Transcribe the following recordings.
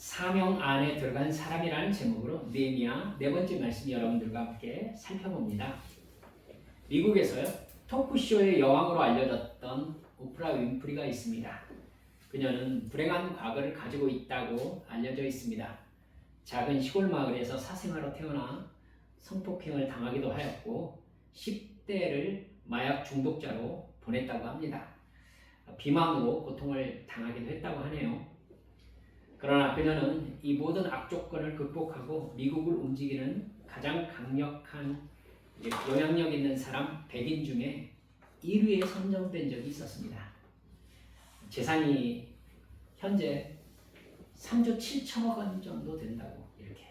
사명 안에 들어간 사람이라는 제목으로 느헤미야 네 번째 말씀 여러분들과 함께 살펴봅니다. 미국에서요 토크쇼의 여왕으로 알려졌던 오프라 윈프리가 있습니다. 그녀는 불행한 과거를 가지고 있다고 알려져 있습니다. 작은 시골 마을에서 사생아로 태어나 성폭행을 당하기도 하였고 10대를 마약 중독자로 보냈다고 합니다. 비만으로 고통을 당하기도 했다고 하네요. 그러나 그녀는 이 모든 악조건을 극복하고 미국을 움직이는 가장 강력한 영향력 있는 사람 100인 중에 1위에 선정된 적이 있었습니다. 재산이 현재 3조 7천억 원 정도 된다고 이렇게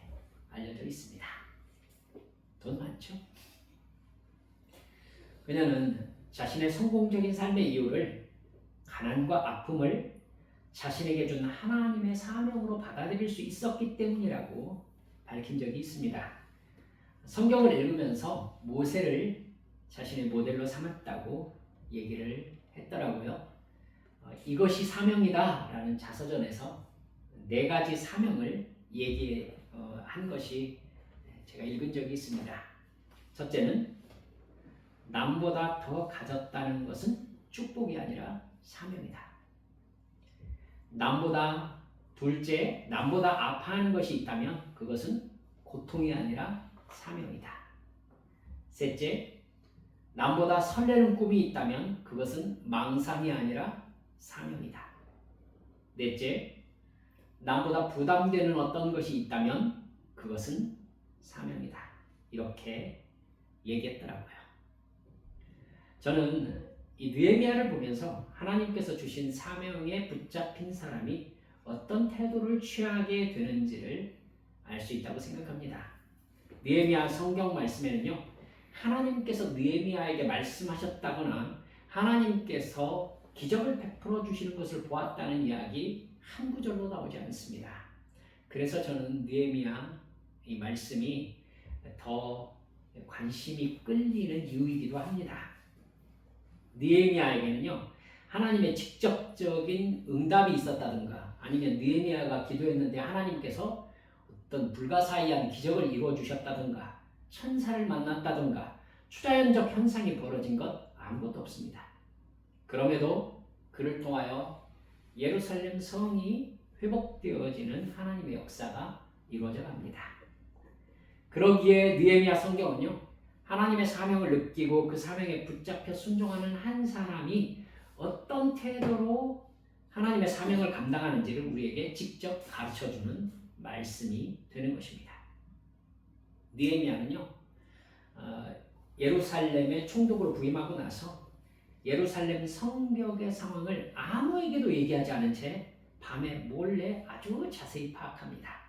알려져 있습니다. 돈 많죠? 그녀는 자신의 성공적인 삶의 이유를 가난과 아픔을 자신에게 준 하나님의 사명으로 받아들일 수 있었기 때문이라고 밝힌 적이 있습니다. 성경을 읽으면서 모세를 자신의 모델로 삼았다고 얘기를 했더라고요. 이것이 사명이다 라는 자서전에서 4가지 사명을 얘기한 것이 제가 읽은 적이 있습니다. 첫째는 남보다 더 가졌다는 것은 축복이 아니라 사명이다. 둘째, 남보다 아파하는 것이 있다면 그것은 고통이 아니라 사명이다. 셋째, 남보다 설레는 꿈이 있다면 그것은 망상이 아니라 사명이다. 넷째, 남보다 부담되는 어떤 것이 있다면 그것은 사명이다. 이렇게 얘기했더라고요. 저는 이 느헤미야를 보면서 하나님께서 주신 사명에 붙잡힌 사람이 어떤 태도를 취하게 되는지를 알 수 있다고 생각합니다. 느헤미야 성경 말씀에는요, 하나님께서 느헤미야에게 말씀하셨다거나 하나님께서 기적을 베풀어 주시는 것을 보았다는 이야기 한 구절로 나오지 않습니다. 그래서 저는 느헤미야 이 말씀이 더 관심이 끌리는 이유이기도 합니다. 느헤미야에게는요 하나님의 직접적인 응답이 있었다든가 아니면 느헤미야가 기도했는데 하나님께서 어떤 불가사의한 기적을 이루어 주셨다든가 천사를 만났다든가 추자연적 현상이 벌어진 것 아무것도 없습니다. 그럼에도 그를 통하여 예루살렘 성이 회복되어지는 하나님의 역사가 이루어져 갑니다. 그러기에 느헤미야 성경은요 하나님의 사명을 느끼고 그 사명에 붙잡혀 순종하는 한 사람이 어떤 태도로 하나님의 사명을 감당하는지를 우리에게 직접 가르쳐주는 말씀이 되는 것입니다. 느헤미야는요 예루살렘의 총독으로 부임하고 나서 예루살렘 성벽의 상황을 아무에게도 얘기하지 않은 채 밤에 몰래 아주 자세히 파악합니다.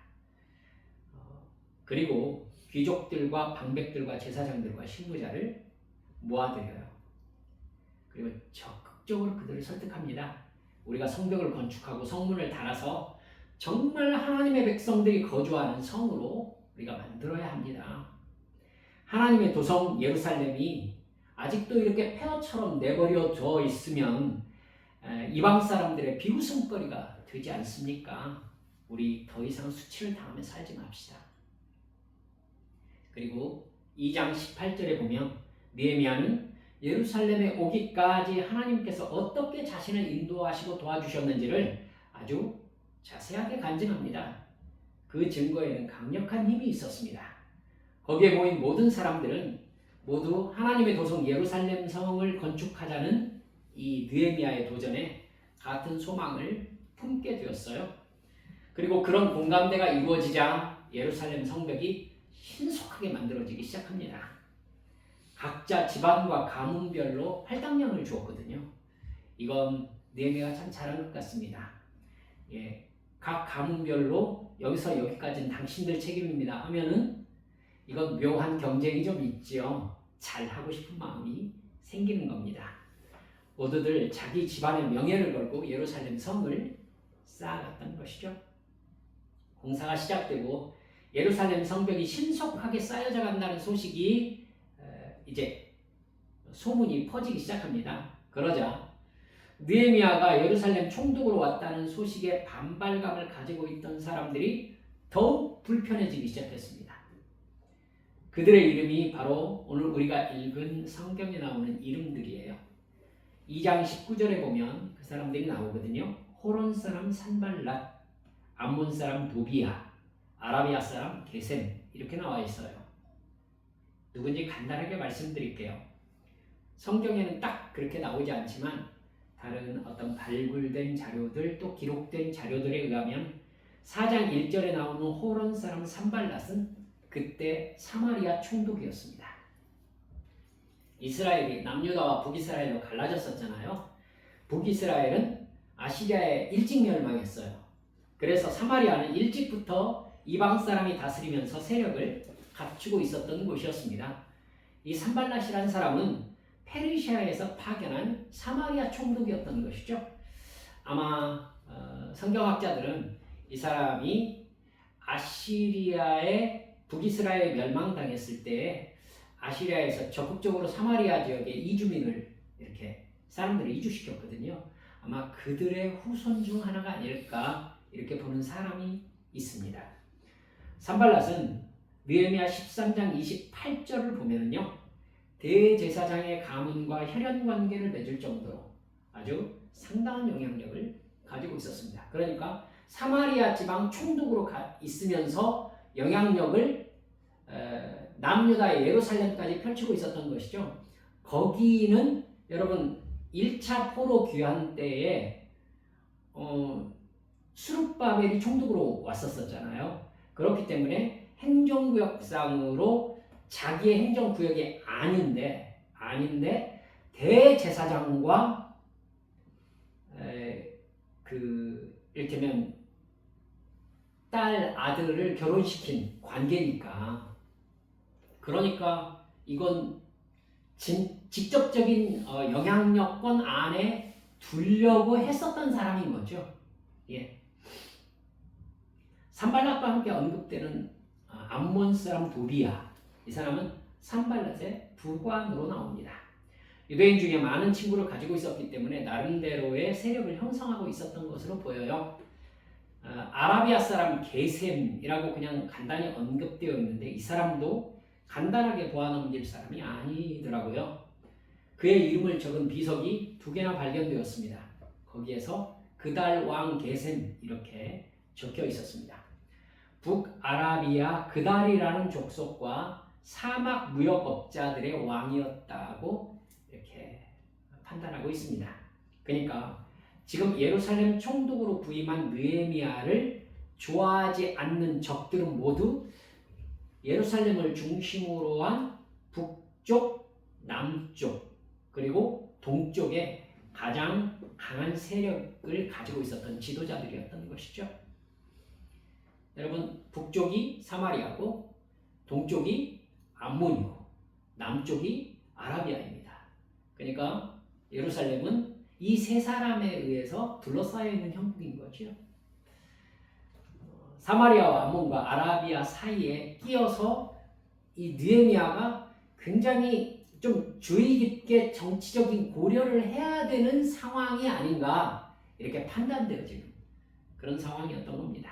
그리고 귀족들과 방백들과 제사장들과 신부자를 모아들여요. 그리고 적극적으로 그들을 설득합니다. 우리가 성벽을 건축하고 성문을 달아서 정말 하나님의 백성들이 거주하는 성으로 우리가 만들어야 합니다. 하나님의 도성 예루살렘이 아직도 이렇게 폐허처럼 내버려져 있으면 이방 사람들의 비웃음거리가 되지 않습니까? 우리 더 이상 수치를 당하며 살지 맙시다. 그리고 2장 18절에 보면 느헤미야는 예루살렘에 오기까지 하나님께서 어떻게 자신을 인도하시고 도와주셨는지를 아주 자세하게 간증합니다. 그 증거에는 강력한 힘이 있었습니다. 거기에 모인 모든 사람들은 모두 하나님의 도성 예루살렘 성을 건축하자는 이 느헤미야의 도전에 같은 소망을 품게 되었어요. 그리고 그런 공감대가 이루어지자 예루살렘 성벽이 신속하게 만들어지기 시작합니다. 각자 집안과 가문별로 할당량을 주었거든요. 이건 느헤미야가 참 잘한 것 같습니다. 각 가문별로 여기서 여기까지는 당신들 책임입니다 하면은 이건 묘한 경쟁이 좀 있지요. 잘하고 싶은 마음이 생기는 겁니다. 모두들 자기 집안의 명예를 걸고 예루살렘 성을 쌓아갔던 것이죠. 공사가 시작되고 예루살렘 성벽이 신속하게 쌓여져 간다는 소식이 이제 소문이 퍼지기 시작합니다. 그러자 느헤미야가 예루살렘 총독으로 왔다는 소식에 반발감을 가지고 있던 사람들이 더욱 불편해지기 시작했습니다. 그들의 이름이 바로 오늘 우리가 읽은 성경에 나오는 이름들이에요. 2장 19절에 보면 그 사람들이 나오거든요. 호론 사람 산발랏, 암몬 사람 도비야, 아라비아 사람 게셈, 이렇게 나와 있어요. 누군지 간단하게 말씀드릴게요. 성경에는 딱 그렇게 나오지 않지만 다른 어떤 발굴된 자료들 또 기록된 자료들에 의하면 4장 1절에 나오는 호론 사람 산발랏은 그때 사마리아 총독이었습니다. 이스라엘이 남유다와 북이스라엘로 갈라졌었잖아요. 북이스라엘은 아시리아에 일찍 멸망했어요. 그래서 사마리아는 일찍부터 이방 사람이 다스리면서 세력을 갖추고 있었던 곳이었습니다. 이 산발랏이라는 사람은 페르시아에서 파견한 사마리아 총독이었던 것이죠. 아마 성경학자들은 이 사람이 아시리아의 북이스라엘에 멸망당했을 때 아시리아에서 적극적으로 사마리아 지역의 이주민을 이렇게 사람들을 이주시켰거든요. 아마 그들의 후손 중 하나가 아닐까 이렇게 보는 사람이 있습니다. 산발랏은 느헤미야 13장 28절을 보면은요. 대제사장의 가문과 혈연 관계를 맺을 정도로 아주 상당한 영향력을 가지고 있었습니다. 그러니까 사마리아 지방 총독으로 있으면서 영향력을 남유다의 예루살렘까지 펼치고 있었던 것이죠. 거기는 여러분 1차 포로 귀환 때에 수룹바벨이 총독으로 왔었잖아요. 그렇기 때문에 행정구역상으로 자기의 행정구역이 아닌데 대제사장과 이를테면 딸 아들을 결혼시킨 관계니까 그러니까 이건 직접적인 영향력권 안에 두려고 했었던 사람인 거죠. 예. 산발랏과 함께 언급되는 암몬 사람 도비야, 이 사람은 산발랏의 부관으로 나옵니다. 유대인 중에 많은 친구를 가지고 있었기 때문에 나름대로의 세력을 형성하고 있었던 것으로 보여요. 아라비아 사람 게셈이라고 그냥 간단히 언급되어 있는데 이 사람도 간단하게 보아넘길 사람이 아니더라고요. 그의 이름을 적은 비석이 2개나 발견되었습니다. 거기에서 그달 왕 게셈 이렇게 적혀 있었습니다. 북아라비아 그달이라는 족속과 사막 무역업자들의 왕이었다고 이렇게 판단하고 있습니다. 그러니까 지금 예루살렘 총독으로 부임한 느헤미야를 좋아하지 않는 적들은 모두 예루살렘을 중심으로 한 북쪽, 남쪽, 그리고 동쪽에 가장 강한 세력을 가지고 있었던 지도자들이었던 것이죠. 여러분, 북쪽이 사마리아고 동쪽이 암몬이고 남쪽이 아라비아입니다. 그러니까 예루살렘은 이 세 사람에 의해서 둘러싸여 있는 형국인 거죠. 사마리아와 암몬과 아라비아 사이에 끼어서 이 느헤미야가 굉장히 좀 주의 깊게 정치적인 고려를 해야 되는 상황이 아닌가 이렇게 판단되어지는 그런 상황이었던 겁니다.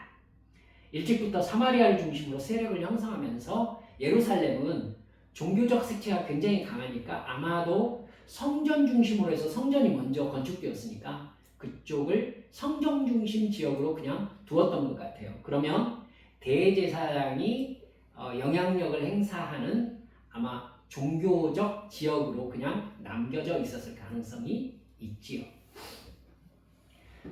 일찍부터 사마리아를 중심으로 세력을 형성하면서 예루살렘은 종교적 색채가 굉장히 강하니까 아마도 성전 중심으로 해서 성전이 먼저 건축되었으니까 그쪽을 성전 중심 지역으로 그냥 두었던 것 같아요. 그러면 대제사장이 영향력을 행사하는 아마 종교적 지역으로 그냥 남겨져 있었을 가능성이 있지요.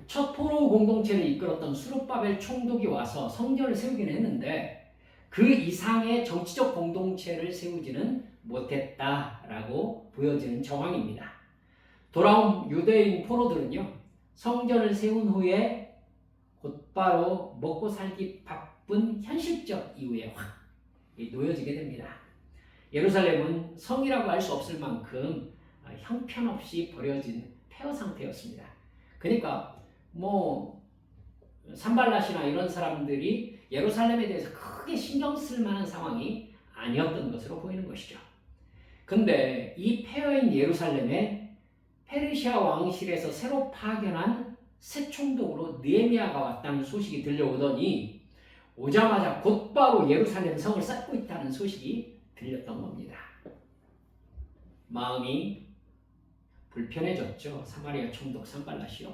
첫 포로 공동체를 이끌었던 수룹바벨 총독이 와서 성전을 세우긴 했는데 그 이상의 정치적 공동체를 세우지는 못했다라고 보여지는 정황입니다. 돌아온 유대인 포로들은요, 성전을 세운 후에 곧바로 먹고 살기 바쁜 현실적 이유에 확 놓여지게 됩니다. 예루살렘은 성이라고 할 수 없을 만큼 형편없이 버려진 폐허 상태였습니다. 그러니까 산발랏이나 이런 사람들이 예루살렘에 대해서 크게 신경 쓸 만한 상황이 아니었던 것으로 보이는 것이죠. 근데 이 폐허인 예루살렘에 페르시아 왕실에서 새로 파견한 새 총독으로 느헤미야가 왔다는 소식이 들려오더니 오자마자 곧바로 예루살렘 성을 쌓고 있다는 소식이 들렸던 겁니다. 마음이 불편해졌죠. 사마리아 총독 산발랏이요.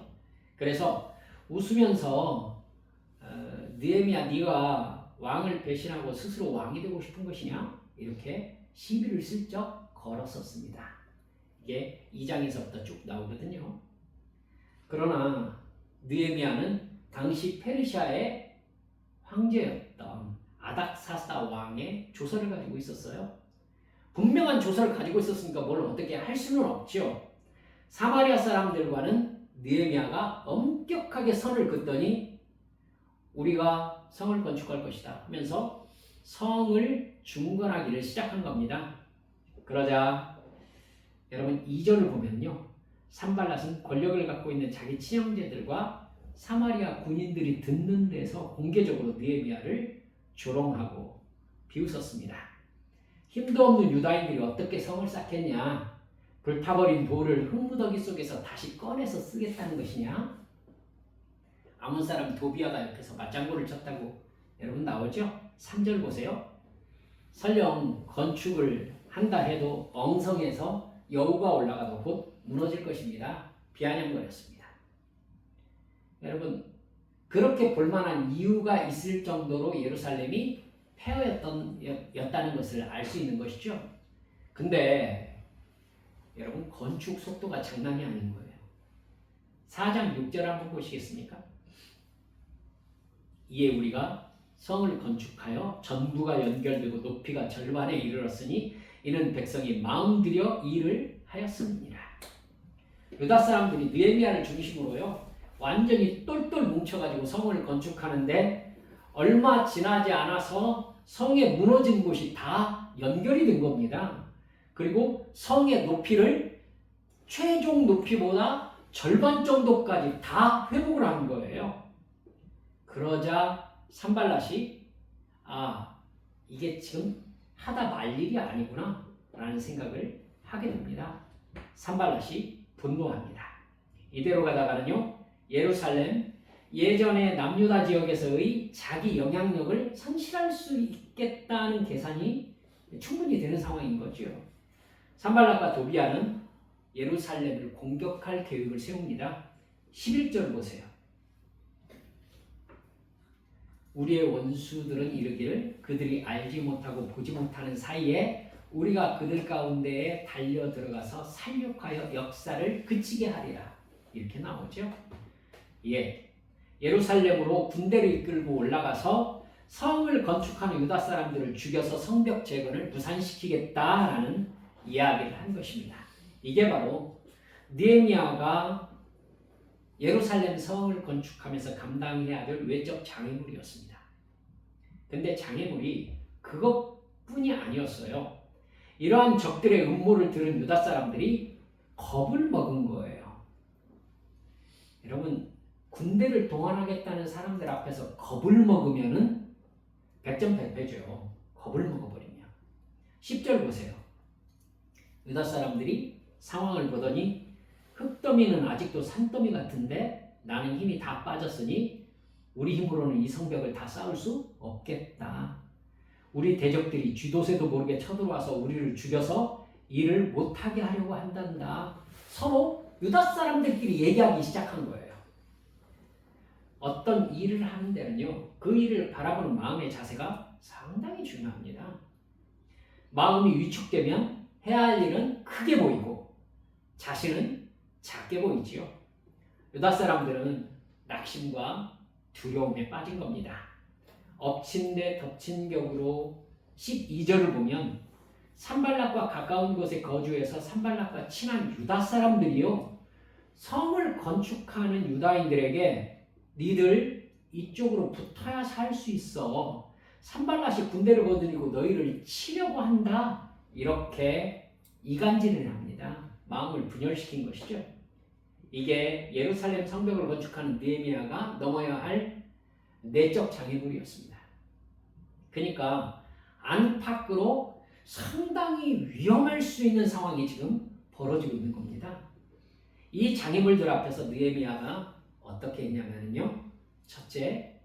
그래서 웃으면서 느헤미야, 네가 왕을 배신하고 스스로 왕이 되고 싶은 것이냐? 이렇게 시비를 슬쩍 걸었었습니다. 이게 2장에서부터 쭉 나오거든요. 그러나 느헤미야는 당시 페르시아의 황제였던 아닥사스다 왕의 조서를 가지고 있었어요. 분명한 조서를 가지고 있었으니까 뭘 어떻게 할 수는 없죠. 사마리아 사람들과는 느헤미야가 엄격하게 선을 긋더니 우리가 성을 건축할 것이다 하면서 성을 중건하기를 시작한 겁니다. 그러자 여러분 2절을 보면요, 산발랏은 권력을 갖고 있는 자기 친형제들과 사마리아 군인들이 듣는 데서 공개적으로 느헤미야를 조롱하고 비웃었습니다. 힘도 없는 유다인들이 어떻게 성을 쌓겠냐? 불타버린 돌을 흙무더기 속에서 다시 꺼내서 쓰겠다는 것이냐? 아몬 사람 도비아가 옆에서 맞장구를 쳤다고 여러분 나오죠? 3절 보세요. 설령 건축을 한다 해도 엉성해서 여우가 올라가도 곧 무너질 것입니다. 비아냥거렸습니다. 여러분, 그렇게 볼만한 이유가 있을 정도로 예루살렘이 폐허였다는 것을 알 수 있는 것이죠. 근데 여러분, 건축 속도가 장난이 아닌 거예요. 4장 6절 한번 보시겠습니까? 이에 우리가 성을 건축하여 전부가 연결되고 높이가 절반에 이르렀으니 이는 백성이 마음 들여 일을 하였습니다. 유다 사람들이 느헤미야를 중심으로요, 완전히 똘똘 뭉쳐가지고 성을 건축하는데 얼마 지나지 않아서 성에 무너진 곳이 다 연결이 된 겁니다. 그리고 성의 높이를 최종 높이보다 절반 정도까지 다 회복을 한 거예요. 그러자 산발랏이 이게 지금 하다 말 일이 아니구나 라는 생각을 하게 됩니다. 산발랏이 분노합니다. 이대로 가다가는요, 예루살렘 예전의 남유다 지역에서의 자기 영향력을 상실할 수 있겠다는 계산이 충분히 되는 상황인 거죠. 산발랏과 도비아는 예루살렘을 공격할 계획을 세웁니다. 11절 보세요. 우리의 원수들은 이르기를 그들이 알지 못하고 보지 못하는 사이에 우리가 그들 가운데에 달려 들어가서 살육하여 역사를 그치게 하리라. 이렇게 나오죠. 예루살렘으로 군대를 이끌고 올라가서 성을 건축하는 유다 사람들을 죽여서 성벽 재건을 무산시키겠다라는 이야기를 한 것입니다. 이게 바로 느헤미야가 예루살렘 성을 건축하면서 감당해야 될 외적 장애물이었습니다. 근데 장애물이 그것뿐이 아니었어요. 이러한 적들의 음모를 들은 유다 사람들이 겁을 먹은 거예요. 여러분, 군대를 동원하겠다는 사람들 앞에서 겁을 먹으면은 백전백패죠. 겁을 먹어버리면. 10절 보세요. 유다 사람들이 상황을 보더니 흙더미는 아직도 산더미 같은데 나는 힘이 다 빠졌으니 우리 힘으로는 이 성벽을 다 쌓을 수 없겠다. 우리 대적들이 쥐도새도 모르게 쳐들어와서 우리를 죽여서 일을 못하게 하려고 한단다. 서로 유다 사람들끼리 얘기하기 시작한 거예요. 어떤 일을 하는 데는요, 그 일을 바라보는 마음의 자세가 상당히 중요합니다. 마음이 위축되면 해야 할 일은 크게 보이고 자신은 작게 보이지요. 유다 사람들은 낙심과 두려움에 빠진 겁니다. 엎친 데 덮친 격으로 12절을 보면 산발랏과 가까운 곳에 거주해서 산발랏과 친한 유다 사람들이요, 성을 건축하는 유다인들에게 니들 이쪽으로 붙어야 살 수 있어. 산발랏이 군대를 거느리고 너희를 치려고 한다. 이렇게 이간질을 합니다. 마음을 분열시킨 것이죠. 이게 예루살렘 성벽을 건축하는 느헤미야가 넘어야 할 내적 장애물이었습니다. 그러니까 안팎으로 상당히 위험할 수 있는 상황이 지금 벌어지고 있는 겁니다. 이 장애물들 앞에서 느헤미야가 어떻게 했냐면요. 첫째,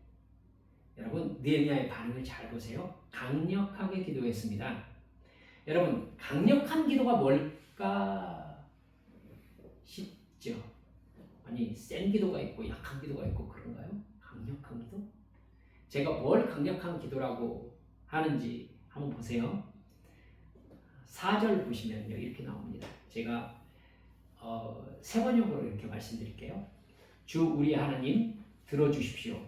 여러분 느헤미야의 반응을 잘 보세요. 강력하게 기도했습니다. 여러분 강력한 기도가 뭘까 싶죠? 아니 센 기도가 있고 약한 기도가 있고 그런가요? 강력한 기도? 제가 뭘 강력한 기도라고 하는지 한번 보세요. 4절 보시면요 이렇게 나옵니다. 제가 세 번역으로 이렇게 말씀드릴게요. 주 우리 하나님 들어주십시오.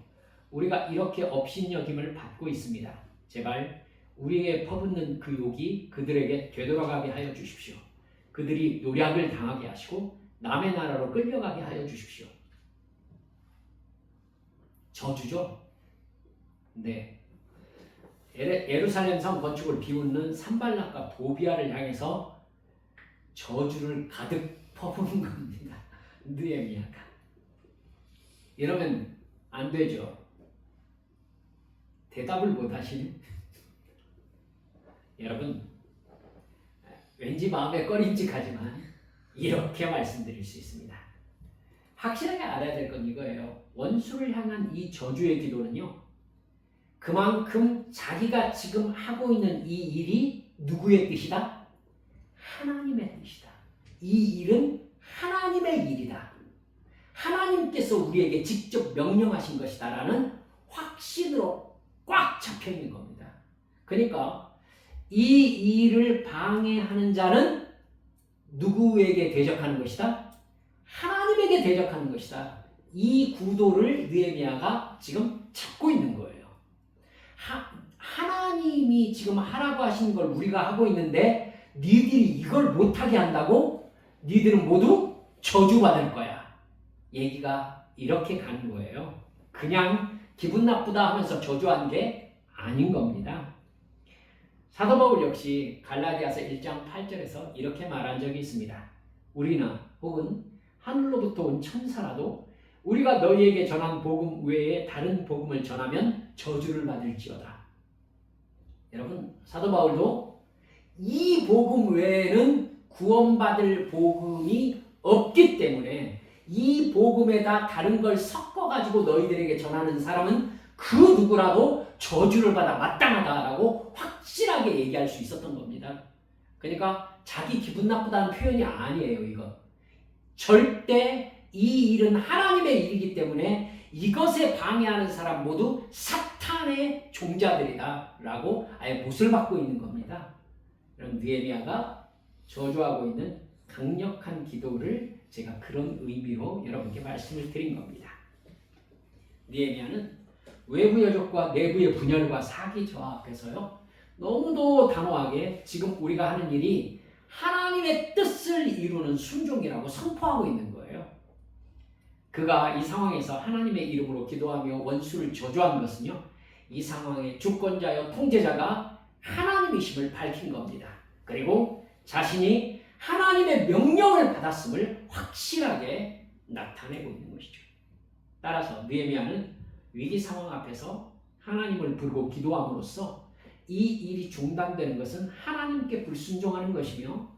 우리가 이렇게 업신여김을 받고 있습니다. 제발 우리에게 퍼붓는 그 욕이 그들에게 되돌아가게 하여 주십시오. 그들이 노략을 당하게 하시고 남의 나라로 끌려가게 하여 주십시오. 저주죠. 네. 예루살렘 성 건축을 비웃는 산발락과 도비아를 향해서 저주를 가득 퍼부은 겁니다. 느헤미야가. 이러면 안 되죠. 대답을 못 하시네. 여러분 왠지 마음에 꺼림직하지만 이렇게 말씀드릴 수 있습니다. 확실하게 알아야 될 건 이거예요. 원수를 향한 이 저주의 기도는요. 그만큼 자기가 지금 하고 있는 이 일이 누구의 뜻이다? 하나님의 뜻이다. 이 일은 하나님의 일이다. 하나님께서 우리에게 직접 명령하신 것이다 라는 확신으로 꽉 잡혀 있는 겁니다. 그러니까 이 일을 방해하는 자는 누구에게 대적하는 것이다? 하나님에게 대적하는 것이다. 이 구도를 느헤미야가 지금 잡고 있는 거예요. 하나님이 지금 하라고 하신 걸 우리가 하고 있는데 니들이 이걸 못하게 한다고? 니들은 모두 저주받을 거야. 얘기가 이렇게 가는 거예요. 그냥 기분 나쁘다 하면서 저주한 게 아닌 겁니다. 사도 바울 역시 갈라디아서 1장 8절에서 이렇게 말한 적이 있습니다. 우리는 혹은 하늘로부터 온 천사라도 우리가 너희에게 전한 복음 외에 다른 복음을 전하면 저주를 받을지어다. 여러분 사도 바울도 이 복음 외에는 구원받을 복음이 없기 때문에 이 복음에다 다른 걸 섞어가지고 너희들에게 전하는 사람은 그 누구라도 저주를 받아 마땅하다라고 확실하게 얘기할 수 있었던 겁니다. 그러니까 자기 기분 나쁘다는 표현이 아니에요. 이건 절대 이 일은 하나님의 일이기 때문에 이것에 방해하는 사람 모두 사탄의 종자들이다 라고 아예 못을 받고 있는 겁니다. 그럼 느헤미야가 저주하고 있는 강력한 기도를 제가 그런 의미로 여러분께 말씀을 드린 겁니다. 느헤미야는 외부 여족과 내부의 분열과 사기 저하 앞에서요 너무도 단호하게 지금 우리가 하는 일이 하나님의 뜻을 이루는 순종이라고 선포하고 있는 거예요. 그가 이 상황에서 하나님의 이름으로 기도하며 원수를 저주한 것은요 이 상황의 주권자여 통제자가 하나님이심을 밝힌 겁니다. 그리고 자신이 하나님의 명령을 받았음을 확실하게 나타내고 있는 것이죠. 따라서 느헤미야는 위기 상황 앞에서 하나님을 부르고 기도함으로써 이 일이 중단되는 것은 하나님께 불순종하는 것이며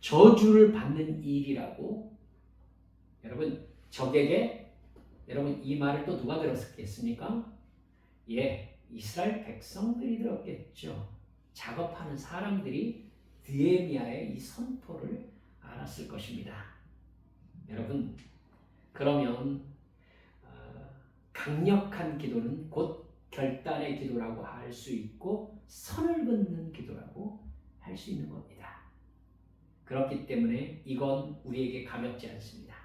저주를 받는 일이라고 여러분 적에게 여러분 이 말을 또 누가 들었겠습니까? 예, 이스라엘 백성들이 들었겠죠. 작업하는 사람들이 느헤미야의 이 선포를 알았을 것입니다. 여러분 그러면 강력한 기도는 곧 결단의 기도라고 할 수 있고 선을 긋는 기도라고 할 수 있는 겁니다. 그렇기 때문에 이건 우리에게 가볍지 않습니다.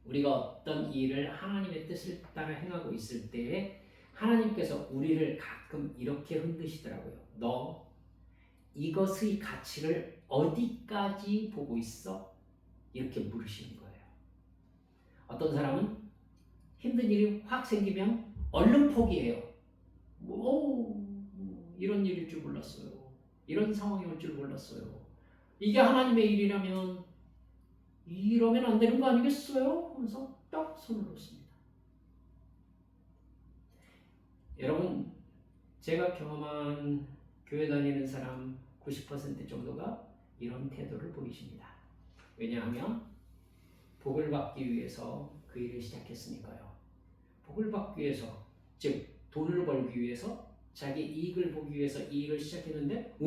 우리가 어떤 일을 하나님의 뜻을 따라 행하고 있을 때에 하나님께서 우리를 가끔 이렇게 흔드시더라고요. 너 이것의 가치를 어디까지 보고 있어? 이렇게 물으시는 거예요. 어떤 사람은 힘든 일이 확 생기면 얼른 포기해요. 이런 일일 줄 몰랐어요. 이런 상황이 올 줄 몰랐어요. 이게 하나님의 일이라면 이러면 안 되는 거 아니겠어요? 하면서 딱 손을 놓습니다. 여러분 제가 경험한 교회 다니는 사람 90% 정도가 이런 태도를 보이십니다. 왜냐하면 복을 받기 위해서 그 일을 시작했으니까요. 복을 받기 위해서, 즉 돈을 벌기 위해서, 자기 이익을 보기 위해서 이 일을 시작했는데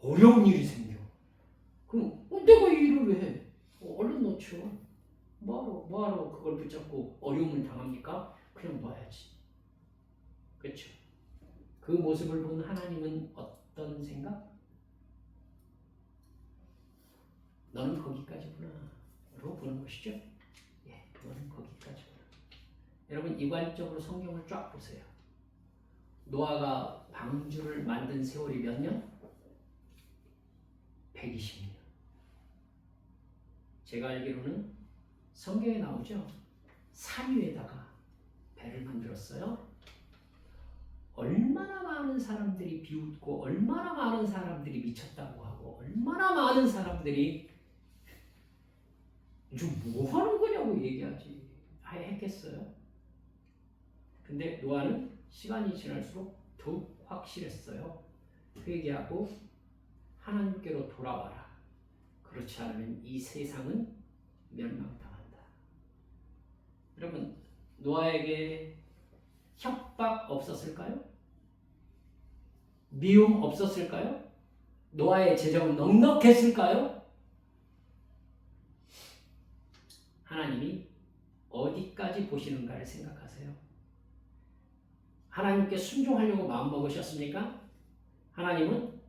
어려운 일이 생겨. 그럼 내가 이 일을 왜 해? 얼른 놓죠. 뭐하러 그걸 붙잡고 어려움을 당합니까? 그냥 놔야지. 그렇죠? 그 모습을 본 하나님은 어떤 생각? 너는 거기까지구나 로 보는 것이죠. 예, 너는 거기까지구나. 여러분 이관적으로 성경을 쫙 보세요. 노아가 방주를 만든 세월이 몇 년? 120년. 제가 알기로는 성경에 나오죠. 산 위에다가 배를 만들었어요. 얼마나 많은 사람들이 비웃고 얼마나 많은 사람들이 미쳤다고 하고 얼마나 많은 사람들이 지금 뭐 하는 거냐고 얘기하지 했겠어요. 근데 노아는 시간이 지날수록 더욱 확실했어요. 회개하고 하나님께로 돌아와라. 그렇지 않으면 이 세상은 멸망당한다. 여러분 노아에게 협박 없었을까요? 미움 없었을까요? 노아의 재정은 넉넉했을까요? 하나님이 어디까지 보시는가를 생각하세요. 하나님께 순종하려고 마음먹으셨습니까? 하나님은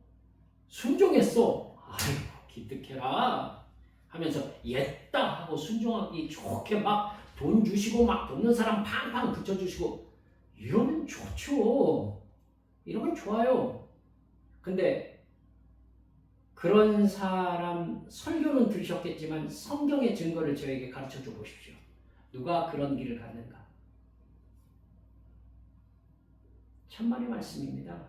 순종했어. 아이고 기특해라 하면서 옛다 하고 순종하기 좋게 막 돈 주시고 막 돕는 사람 팡팡 붙여주시고 이러면 좋죠. 이러면 좋아요. 근데 그런 사람 설교는 들으셨겠지만 성경의 증거를 저에게 가르쳐줘 보십시오. 누가 그런 길을 갔는가? 천만의 말씀입니다.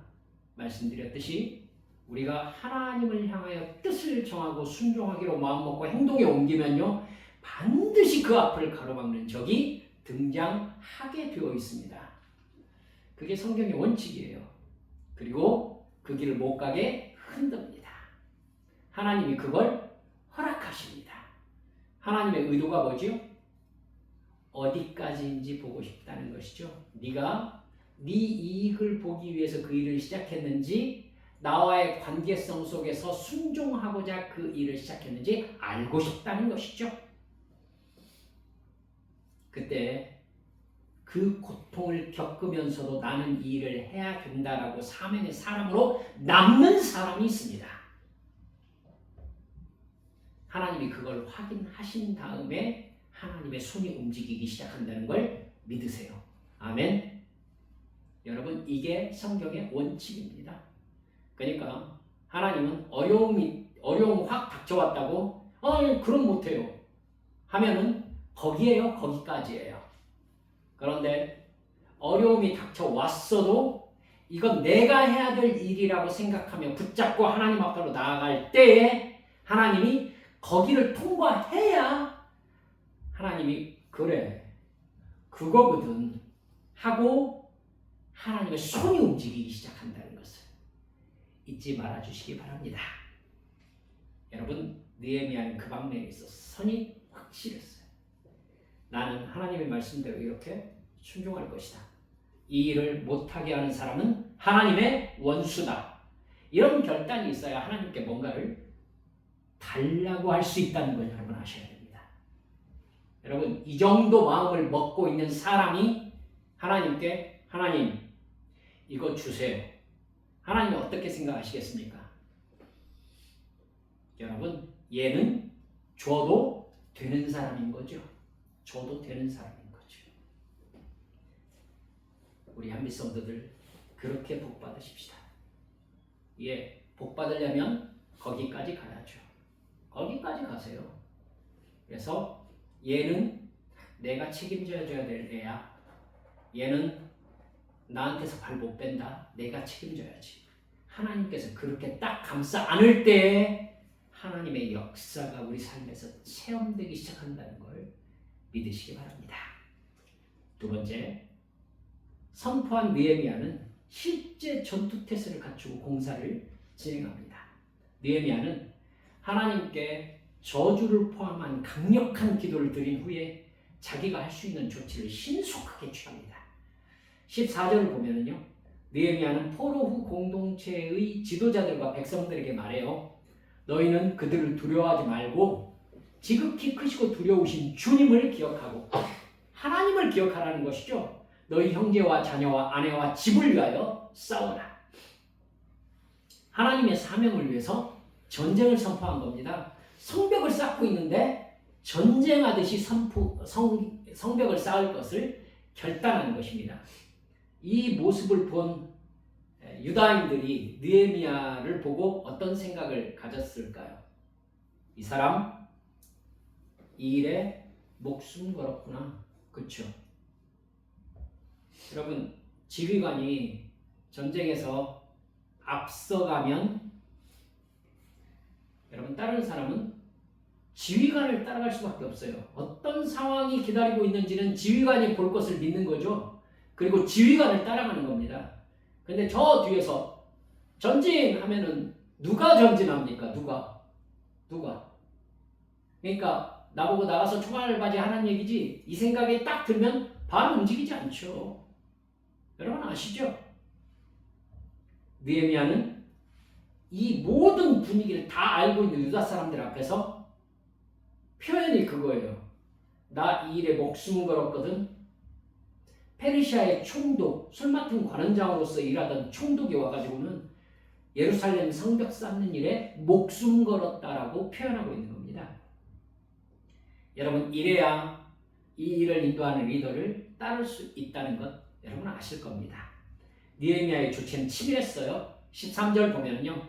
말씀드렸듯이 우리가 하나님을 향하여 뜻을 정하고 순종하기로 마음먹고 행동에 옮기면요 반드시 그 앞을 가로막는 적이 등장하게 되어 있습니다. 그게 성경의 원칙이에요. 그리고 그 길을 못 가게 흔듭니다. 하나님이 그걸 허락하십니다. 하나님의 의도가 뭐죠? 어디까지인지 보고 싶다는 것이죠. 네가 네 이익을 보기 위해서 그 일을 시작했는지 나와의 관계성 속에서 순종하고자 그 일을 시작했는지 알고 싶다는 것이죠. 그때 그 고통을 겪으면서도 나는 이 일을 해야 된다라고 사명의 사람으로 남는 사람이 있습니다. 하나님이 그걸 확인하신 다음에 하나님의 손이 움직이기 시작한다는 걸 믿으세요. 아멘. 여러분 이게 성경의 원칙입니다. 그러니까 하나님은 어려움 확 닥쳐왔다고 그럼 못해요 하면은 거기에요. 거기까지예요. 그런데 어려움이 닥쳐왔어도 이건 내가 해야 될 일이라고 생각하며 붙잡고 하나님 앞으로 나아갈 때에 하나님이 거기를 통과해야 하나님이 그래 그거거든 하고 하나님의 손이 움직이기 시작한다는 것을 잊지 말아주시기 바랍니다. 여러분 느헤미야는 그 방면에 있어서 선이 확실했어요. 나는 하나님의 말씀대로 이렇게 순종할 것이다. 이 일을 못하게 하는 사람은 하나님의 원수다. 이런 결단이 있어야 하나님께 뭔가를 달라고 할 수 있다는 걸 여러분 아셔야 됩니다. 여러분 이 정도 마음을 먹고 있는 사람이 하나님께 하나님 이거 주세요. 하나님이 어떻게 생각하시겠습니까? 여러분 얘는 줘도 되는 사람인 거죠. 줘도 되는 사람인 거죠. 우리 한빛 성도들 그렇게 복 받으십시다. 예, 복 받으려면 거기까지 가야죠. 거기까지 가세요. 그래서 얘는 내가 책임져야 될 애야. 얘는 나한테서 발 못 뺀다. 내가 책임져야지. 하나님께서 그렇게 딱 감싸 안을 때 하나님의 역사가 우리 삶에서 체험되기 시작한다는 걸 믿으시기 바랍니다. 두 번째, 선포한 느헤미야는 실제 전투태세를 갖추고 공사를 진행합니다. 느헤미야는 하나님께 저주를 포함한 강력한 기도를 드린 후에 자기가 할 수 있는 조치를 신속하게 취합니다. 14절을 보면은요. 느헤미야는 포로 후 공동체의 지도자들과 백성들에게 말해요. 너희는 그들을 두려워하지 말고 지극히 크시고 두려우신 주님을 기억하고 하나님을 기억하라는 것이죠. 너희 형제와 자녀와 아내와 집을 위하여 싸워라. 하나님의 사명을 위해서 전쟁을 선포한 겁니다. 성벽을 쌓고 있는데 전쟁하듯이 성벽을 쌓을 것을 결단한 것입니다. 이 모습을 본 유다인들이 느헤미야를 보고 어떤 생각을 가졌을까요? 이 사람 이 일에 목숨 걸었구나. 그렇죠? 여러분, 지휘관이 전쟁에서 앞서가면 여러분 다른 사람은 지휘관을 따라갈 수밖에 없어요. 어떤 상황이 기다리고 있는지는 지휘관이 볼 것을 믿는 거죠. 그리고 지휘관을 따라가는 겁니다. 근데 저 뒤에서 전진하면은 누가 전진합니까? 누가? 그러니까 나보고 나가서 총알 바지 하라는 얘기지 이 생각이 딱 들면 바로 움직이지 않죠. 여러분 아시죠? 느헤미야는 이 모든 분위기를 다 알고 있는 유다 사람들 앞에서 표현이 그거예요. 나 이 일에 목숨 걸었거든. 페르시아의 총독, 술 맡은 관원장으로서 일하던 총독이 와가지고는 예루살렘 성벽 쌓는 일에 목숨 걸었다라고 표현하고 있는 겁니다. 여러분 이래야 이 일을 인도하는 리더를 따를 수 있다는 것 여러분 아실 겁니다. 느헤미야의 조치는 치밀했어요. 13절 보면요.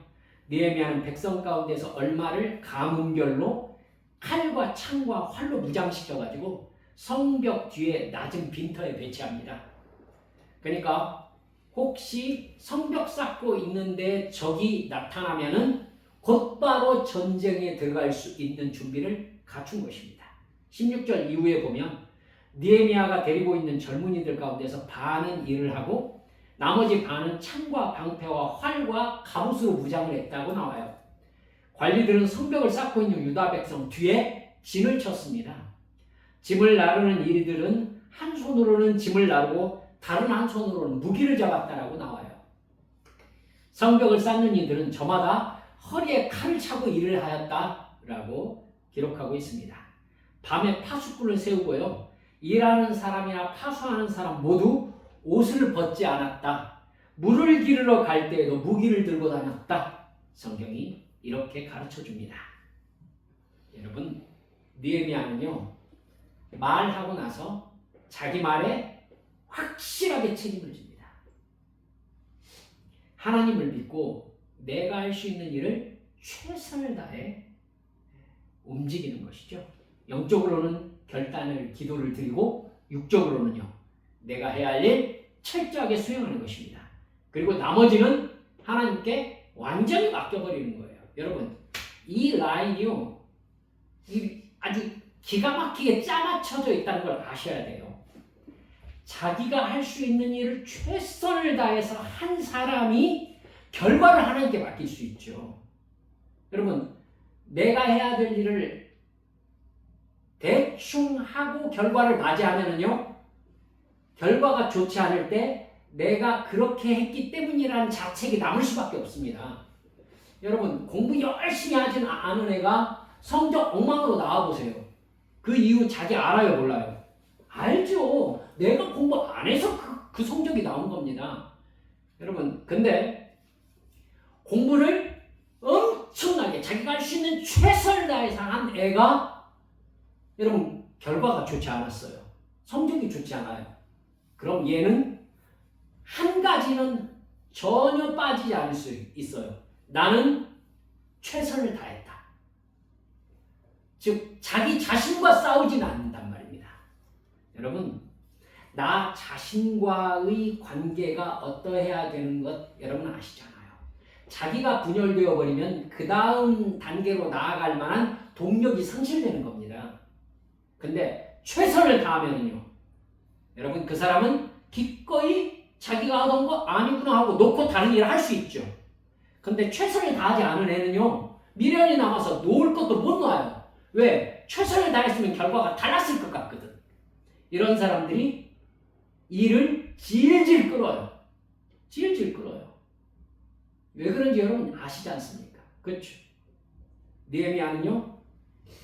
느헤미야는 백성 가운데서 얼마를 가문별로 칼과 창과 활로 무장시켜가지고 성벽 뒤에 낮은 빈터에 배치합니다. 그러니까 혹시 성벽 쌓고 있는데 적이 나타나면은 곧바로 전쟁에 들어갈 수 있는 준비를 갖춘 것입니다. 16절 이후에 보면 느헤미야가 데리고 있는 젊은이들 가운데서 반은 일을 하고 나머지 반은 창과 방패와 활과 갑옷으로 무장을 했다고 나와요. 관리들은 성벽을 쌓고 있는 유다 백성 뒤에 진을 쳤습니다. 짐을 나르는 이들은 한 손으로는 짐을 나르고 다른 한 손으로는 무기를 잡았다라고 나와요. 성벽을 쌓는 이들은 저마다 허리에 칼을 차고 일을 하였다라고 기록하고 있습니다. 밤에 파수꾼을 세우고요. 일하는 사람이나 파수하는 사람 모두 옷을 벗지 않았다. 물을 기르러 갈 때에도 무기를 들고 다녔다. 성경이 이렇게 가르쳐 줍니다. 여러분, 느헤미야는요. 말하고 나서 자기 말에 확실하게 책임을 집니다. 하나님을 믿고 내가 할 수 있는 일을 최선을 다해 움직이는 것이죠. 영적으로는 결단을 기도를 드리고 육적으로는요. 내가 해야 할 일 철저하게 수행하는 것입니다. 그리고 나머지는 하나님께 완전히 맡겨버리는 거예요. 여러분 이 라인이요. 아주 기가 막히게 짜맞춰져 있다는 걸 아셔야 돼요. 자기가 할 수 있는 일을 최선을 다해서 한 사람이 결과를 하나님께 맡길 수 있죠. 여러분 내가 해야 될 일을 대충 하고 결과를 맞이하면요 결과가 좋지 않을 때 내가 그렇게 했기 때문이라는 자책이 남을 수밖에 없습니다. 여러분 공부 열심히 하진 않은 애가 성적 엉망으로 나와보세요. 그 이유 자기 알아요 몰라요? 알죠. 내가 공부 안 해서 그 성적이 나온 겁니다. 여러분 근데 공부를 엄청나게 자기가 할 수 있는 최선을 다해서 한 애가 여러분 결과가 좋지 않았어요. 성적이 좋지 않아요. 그럼 얘는 한 가지는 전혀 빠지지 않을 수 있어요. 나는 최선을 다했다. 즉 자기 자신과 싸우지는 않는단 말입니다. 여러분 나 자신과의 관계가 어떠해야 되는 것 여러분 아시잖아요. 자기가 분열되어 버리면 그 다음 단계로 나아갈 만한 동력이 상실되는 겁니다. 근데 최선을 다하면요 여러분 그 사람은 기꺼이 자기가 하던 거 아니구나 하고 놓고 다른 일을 할 수 있죠. 근데 최선을 다하지 않은 애는요 미련이 남아서 놓을 것도 못 놔요. 왜? 최선을 다했으면 결과가 달랐을 것 같거든. 이런 사람들이 일을 질질 끌어요. 질질 끌어요. 왜 그런지 여러분 아시지 않습니까? 그렇죠. 느헤미야는요,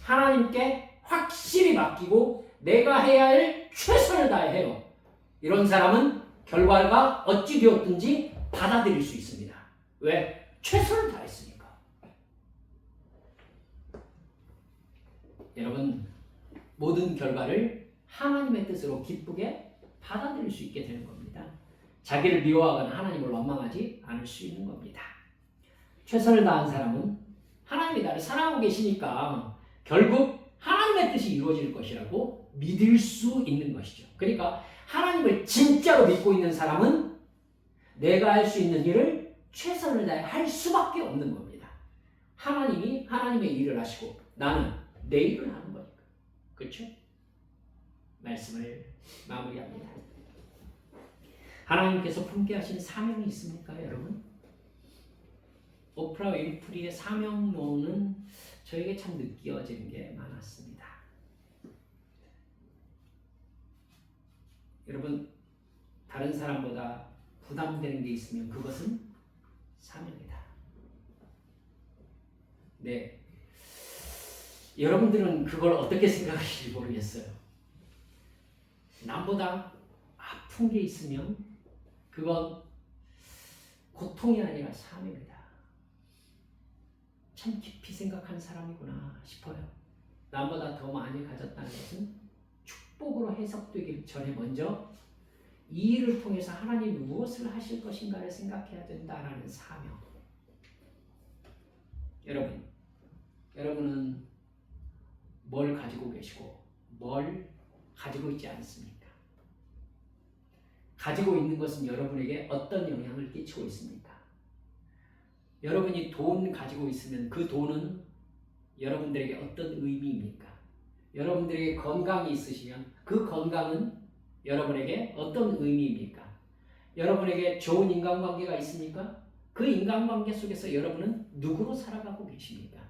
하나님께 확실히 맡기고 내가 해야 할 최선을 다해요. 이런 사람은 결과가 어찌 되었든지 받아들일 수 있습니다. 왜? 최선을 다했으니까. 여러분, 모든 결과를 하나님의 뜻으로 기쁘게 받아들일 수 있게 되는 겁니다. 자기를 미워하거나 하나님을 원망하지 않을 수 있는 겁니다. 최선을 다한 사람은 하나님이 나를 사랑하고 계시니까 결국 하나님의 뜻이 이루어질 것이라고 믿을 수 있는 것이죠. 그러니까 하나님을 진짜로 믿고 있는 사람은 내가 할 수 있는 일을 최선을 다해 할 수밖에 없는 겁니다. 하나님이 하나님의 일을 하시고 나는 내 일을 하는 거니까. 그렇죠? 말씀을 마무리합니다. 하나님께서 품게 하신 사명이 있습니까, 여러분? 오프라 윈프리의 사명론은 저에게 참 느껴지는 게 많았습니다. 여러분, 다른 사람보다 부담되는 게 있으면 그것은 사명이다. 네. 여러분들은 그걸 어떻게 생각하실지 모르겠어요. 남보다 아픈 게 있으면 그건 고통이 아니라 사명이다. 참 깊이 생각하는 사람이구나 싶어요. 남보다 더 많이 가졌다는 것은 축복으로 해석되기 전에 먼저 이 일을 통해서 하나님이 무엇을 하실 것인가를 생각해야 된다라는 사명. 여러분은 뭘 가지고 계시고 뭘 가지고 있지 않습니까? 가지고 있는 것은 여러분에게 어떤 영향을 끼치고 있습니까? 여러분이 돈 가지고 있으면 그 돈은 여러분들에게 어떤 의미입니까? 여러분들에게 건강이 있으시면 그 건강은 여러분에게 어떤 의미입니까? 여러분에게 좋은 인간관계가 있습니까? 그 인간관계 속에서 여러분은 누구로 살아가고 계십니까?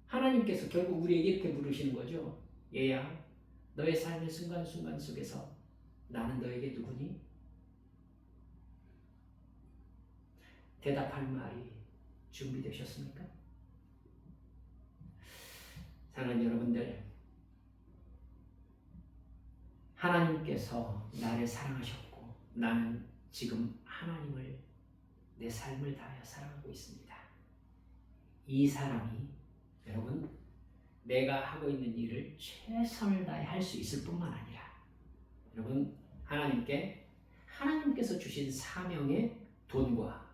하나님께서 결국 우리에게 이렇게 물으시는 거죠. 얘야, 너의 삶의 순간순간 속에서 나는 너에게 누구니? 대답할 말이 준비되셨습니까? 사랑하는 여러분들, 하나님께서 나를 사랑하셨고 나는 지금 하나님을 내 삶을 다하여 사랑하고 있습니다. 이 사람이 여러분 내가 하고 있는 일을 최선을 다해 할 수 있을 뿐만 아니라 여러분 하나님께서 주신 사명의 돈과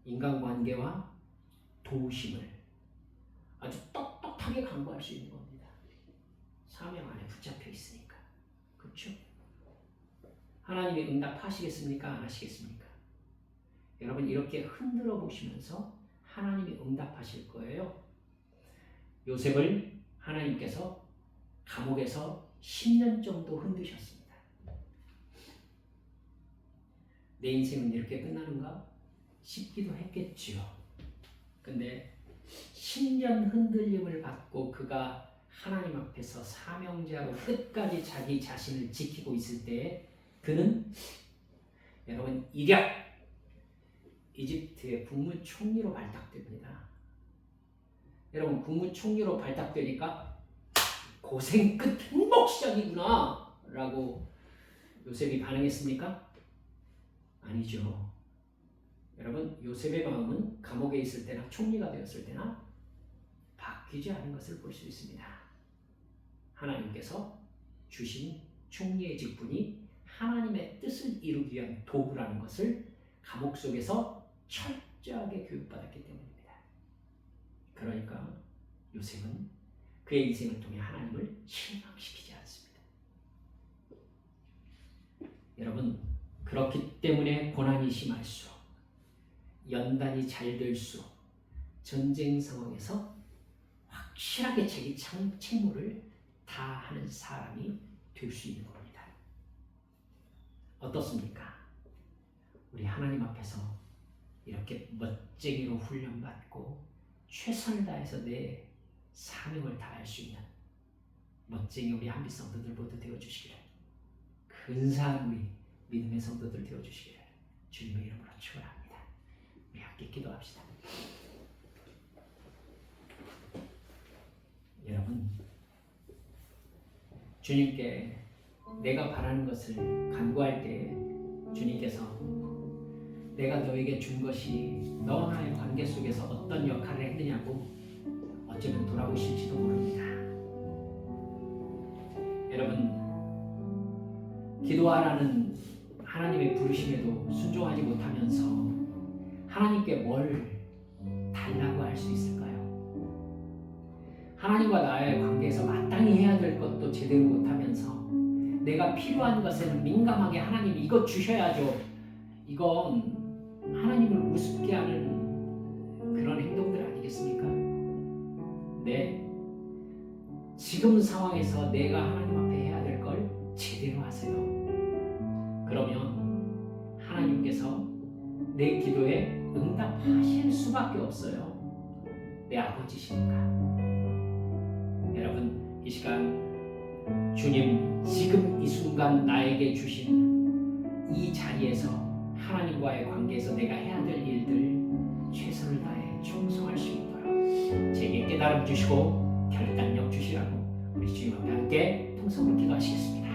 인간관계와 도우심을 아주 똑똑하게 강구할 수 있는 겁니다. 사명 안에 붙잡혀 있으니까. 그렇죠? 하나님이 응답하시겠습니까? 안 하시겠습니까? 여러분 이렇게 흔들어 보시면서 하나님이 응답하실 거예요. 요셉을 하나님께서 감옥에서 10년 정도 흔드셨습니다. 내 인생은 이렇게 끝나는가 싶기도 했겠지요. 근데 10년 흔들림을 받고 그가 하나님 앞에서 사명자로 끝까지 자기 자신을 지키고 있을 때 그는 여러분 이력 이집트의 국무총리로 발탁됩니다. 여러분 국무총리로 발탁되니까 고생 끝 행복 시작이구나 라고 요셉이 반응했습니까? 아니죠. 여러분 요셉의 마음은 감옥에 있을 때나 총리가 되었을 때나 바뀌지 않은 것을 볼 수 있습니다. 하나님께서 주신 총리의 직분이 하나님의 뜻을 이루기 위한 도구라는 것을 감옥 속에서 철저하게 교육받았기 때문입니다. 그러니까 요셉은 그의 인생을 통해 하나님을 실망시키지 않습니다. 여러분 그렇기 때문에 고난이 심할수록 연단이 잘 될수록 전쟁 상황에서 확실하게 자기 책무를 다하는 사람이 될 수 있는 겁니다. 어떻습니까? 우리 하나님 앞에서 이렇게 멋쟁이로 훈련받고 최선을 다해서 내 사명을 다할 수 있는 멋쟁이 우리 한빛 성도들 모두 되어주시기를, 근사한 우리 믿음의 성도들 되어주시기를 주님의 이름으로 축원합니다. 우리 함께 기도합시다. 여러분, 주님께 내가 바라는 것을 간구할 때 주님께서 내가 너에게 준 것이 너와 나의 관계 속에서 어떤 역할을 했느냐고 어쩌면 돌아보실지도 모릅니다. 여러분, 기도하라는 하나님의 부르심에도 순종하지 못하면서 하나님께 뭘 달라고 할 수 있을까요? 하나님과 나의 관계에서 마땅히 해야 될 것도 제대로 못하면서 내가 필요한 것에는 민감하게 하나님 이것 주셔야죠. 이건 하나님을 우습게 하는 그런 행동들 아니겠습니까? 네, 지금 상황에서 내가 하나님 앞에 해야 될 걸 제대로 하세요. 그러면 하나님께서 내 기도에 응답하실 수밖에 없어요. 내 아버지시니까. 여러분, 이 시간 주님 지금 이 순간 나에게 주신 이 자리에서 하나님과의 관계에서 내가 해야 될 일들 최선을 다해 충성할 수 있도록 제게 깨달음 주시고 결단력 주시라고 우리 주님 앞에 함께 통성으로 기도하시겠습니다.